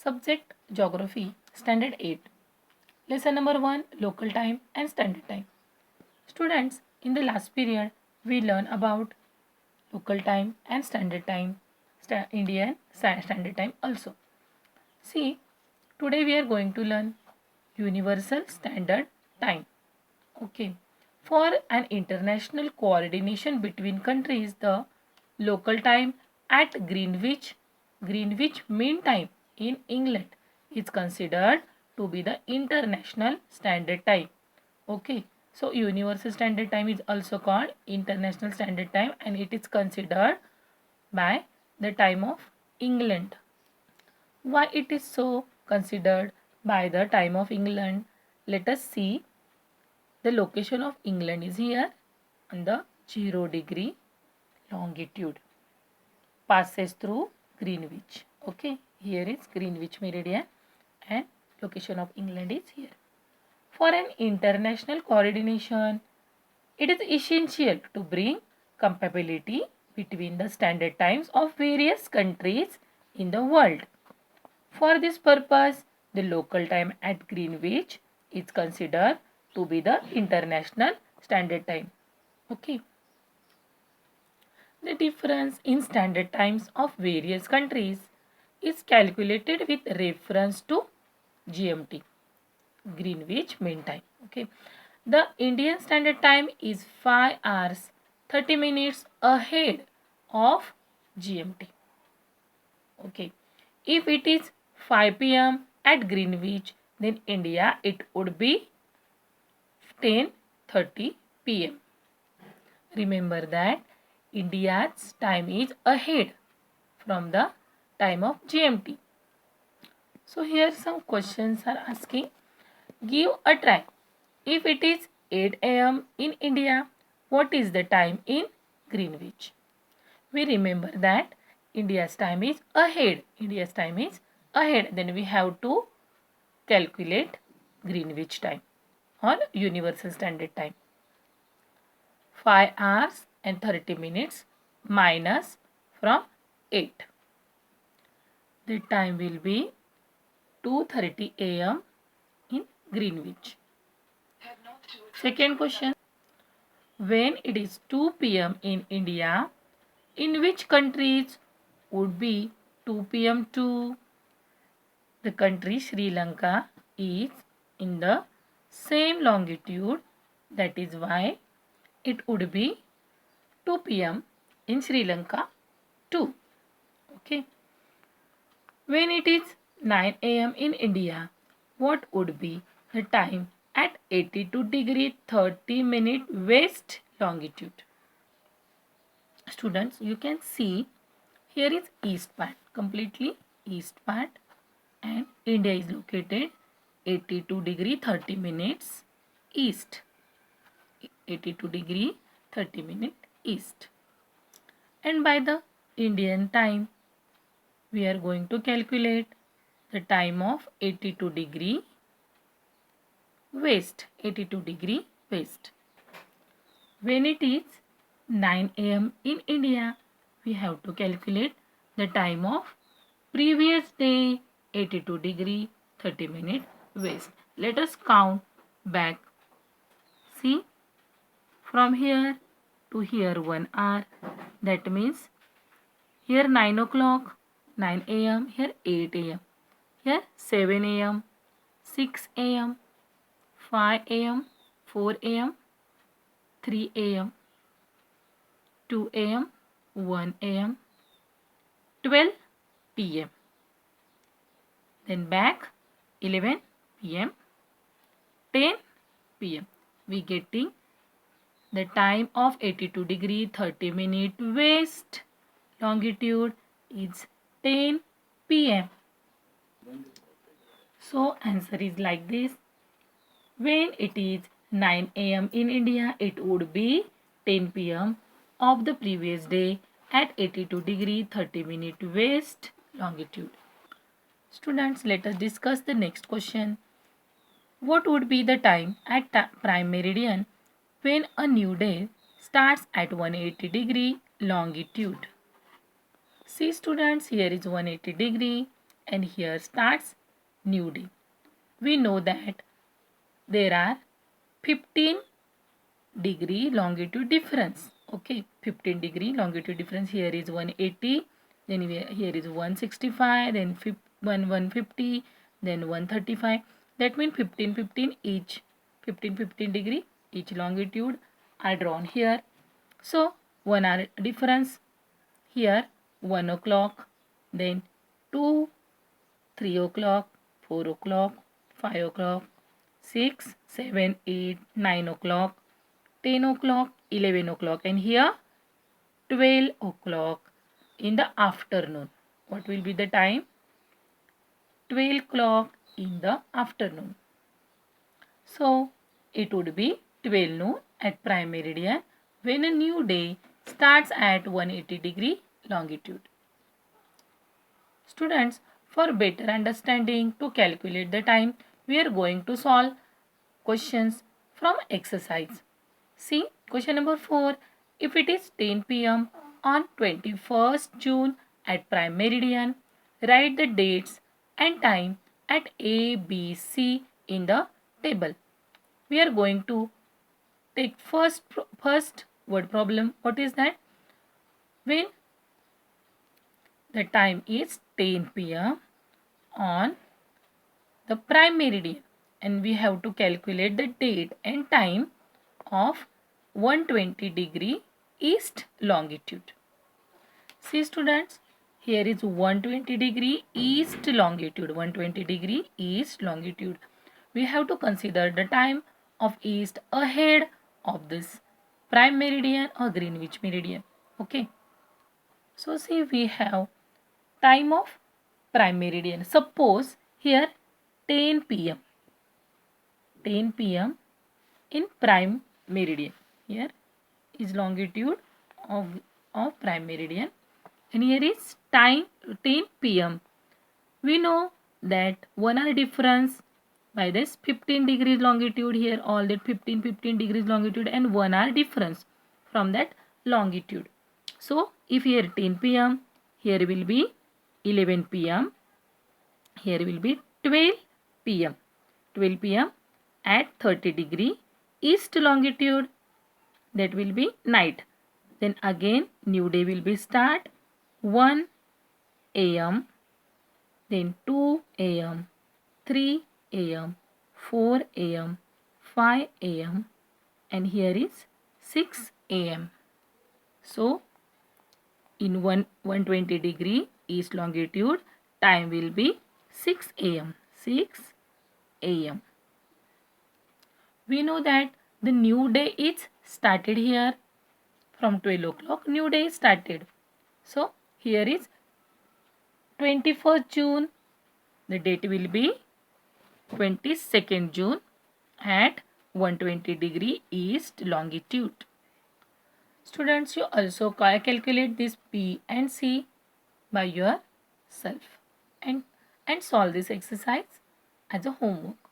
Subject Geography, Standard 8. Lesson number 1, Local Time and Standard Time. Students, in the last period, we learn about local time and standard time, Indian standard time also. See, today we are going to learn Universal Standard Time. Okay. For an international coordination between countries, the local time at Greenwich Mean Time in England is considered to be the international standard time. Okay. So universal standard time is also called international standard time and it is considered by the time of England. Why it is so considered by the time of England? Let us see. The location of England is here on the 0° longitude. Passes through Greenwich. Okay, here is Greenwich meridian and location of England is here. For an international coordination, it is essential to bring compatibility between the standard times of various countries in the world. For this purpose, the local time at Greenwich is considered to be the international standard time. Okay. The difference in standard times of various countries is calculated with reference to GMT, Greenwich Mean Time. Okay. The Indian Standard Time is 5 hours 30 minutes ahead of GMT. Okay. If it is 5 p.m. at Greenwich, then India it would be 10:30 p.m. Remember that India's time is ahead from the time of GMT. So here some questions are asking. Give a time. If it is 8 a.m. in India, what is the time in Greenwich? We remember that India's time is ahead. India's time is ahead. Then we have to calculate Greenwich time or Universal Standard Time. 5 hours and 30 minutes minus from 8. The time will be 2:30 a.m. in Greenwich. Second question. When it is 2 p.m. in India, in which countries would be 2 p.m. too? The country Sri Lanka is in the same longitude. That is why it would be 2 p.m. in Sri Lanka too. Okay. When it is 9 a.m. in India, what would be the time at 82° 30 minute west longitude? Students, you can see here is east part, completely east part, and India is located 82° 30 minutes east. 82° 30 minute east. And by the Indian time, we are going to calculate the time of 82° west. 82° west. When it is 9 a.m. in India, we have to calculate the time of previous day 82° 30 minute west. Let us count back. See, from here to here 1 hour. That means here 9 o'clock, 9 a.m. Here 8 a.m. Here 7 a.m. 6 a.m. 5 a.m. 4 a.m. 3 a.m. 2 a.m. 1 a.m. 12 p.m. Then back 11 p.m. 10 p.m. We getting the time of 82° 30 minute west longitude is 10 p.m. So answer is like this. When it is 9 a.m. in India, it would be 10 p.m. of the previous day at 82° 30 minute west longitude. Students, let us discuss the next question. What would be the time at prime meridian when a new day starts at 180° longitude? See students, here is 180°. and here starts new day. We know that there are 15-degree longitude difference. Okay, 15-degree longitude difference. Here is 180, then here is 165, then 150, then 135. That means 15 each. 15 degree each longitude are drawn here. So 1 hour difference. Here 1 o'clock, then 2, 3 o'clock, 4 o'clock, 5 o'clock, 6, 7, 8, 9 o'clock, 10 o'clock, 11 o'clock, and here 12 o'clock in the afternoon. What will be the time? 12 o'clock in the afternoon. So it would be 12 noon at prime meridian when a new day starts at 180-degree longitude. Students, for better understanding to calculate the time, we are going to solve questions from exercise. See, question number 4. If it is 10 p.m. on 21st June at prime meridian, write the dates and time at A, B, C in the table. We are going to take first word problem. What is that? When the time is 10 p.m. on the prime meridian and we have to calculate the date and time of 120-degree east longitude. See students, here is 120-degree east longitude. 120-degree east longitude. We have to consider the time of east ahead of this prime meridian or Greenwich meridian. Okay. So see, we have time of prime meridian. Suppose here 10 p.m. 10 p.m. in prime meridian. Here is longitude of prime meridian and here is time 10 p.m. We know that 1 hour difference by this 15 degrees longitude, here all that 15 degrees longitude and 1 hour difference from that longitude. So if here 10 p.m. here will be 11 p.m. here will be 12 p.m. 12 p.m. at 30-degree east longitude, that will be night. Then again new day will be start 1 a.m. then 2 a.m. 3 a.m. 4 a.m. 5 a.m. and here is 6 a.m. So in 120-degree east longitude time will be 6 a.m. 6 a.m. We know that the new day is started here from 12 o'clock. New day is started. So here is 21st June. The date will be 22nd June at 120-degree east longitude. Students, you also calculate this P and C by yourself and solve this exercise as a homework.